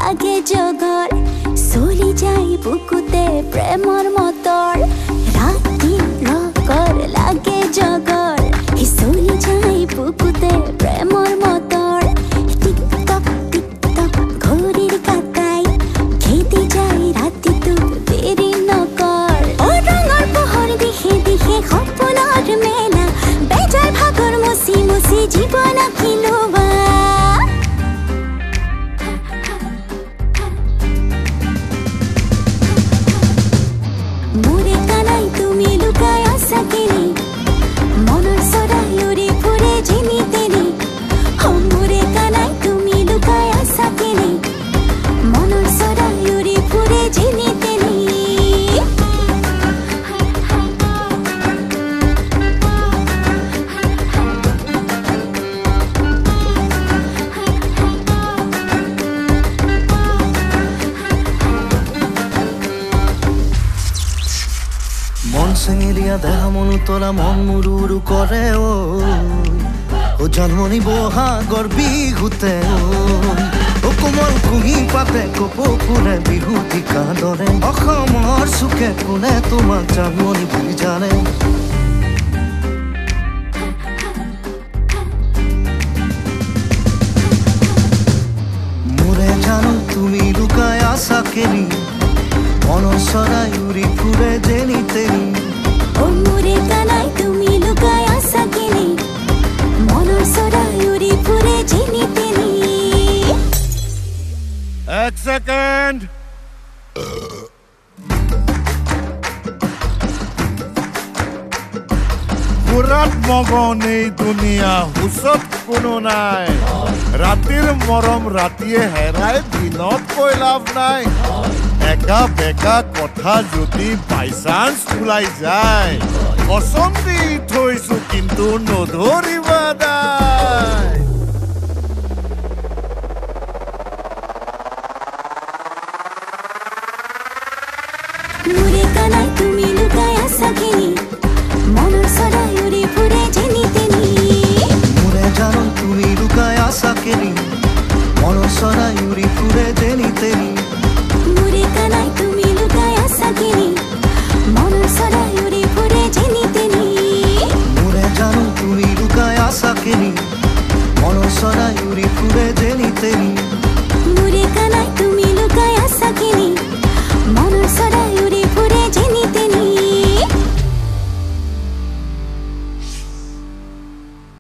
লাগে জগৰ চলি যায় বুকুতে প্ৰেমৰ মতৰ ৰাতি লগৰ লাগে জগৰ চলি যায় বুকুতে প্ৰেমৰ মতৰ টিক টক ঘড়ীৰ কাটাই খেদি যায় ৰাতিটো দেৰি নকৰ ৰঙৰ পোহৰ দিশে দিশে সপোনৰ মেলা বেজাৰ ভাগৰ মচি মচি জীৱন আঁকিলোৱা মোৰে কানাই তুমি লুকাই আছা কেনে মনৰ চৰাই উৰি ফুৰে যেনি তেনি মোৰে কানাই তুমি লুকাই আছা কেনে মনৰ চৰাই উৰি ফুৰে যেনি তেনি মন চেঙেলীয়া দেহা মন উতলা মন মুৰুৰু কৰে ও জন্মনি বহাগৰ বিহুতে ও কোমল কুঁহি পাতে কপৌ ফুলে বিহুতিকা দৰে অসমৰ চুকে কোনে তোমাক জন্মনি বুলি জানে মোৰে জানো তুমি লুকাই আছা কেনি মনৰ চৰাই উৰি ফুৰে যেনি তেনি মোৰে কানাই তুমি লুকাই আছা কেনে মনৰ চৰাই উৰি ফুৰে যেনি তেনি এক সেকেন্ড পুৰাত মগন এই দুনিয়া হুচত কোনো নাই ৰাতিৰ মৰম ৰাতিয়ে হেৰাই দিনত কৈ লাভ নাই একা বেকা কথা যদি বাই চান্স ওলাই যায় কসম দি থৈছো কিন্তু নধৰিবা দাই মোৰে কানাই তুমি লুকাই আছা কেনে মনৰ চৰাই উৰি ফুৰে যেনি তেনি মোৰে জানো তুমি লুকাই আছা কেনি মনৰ চৰাই উৰি ফুৰে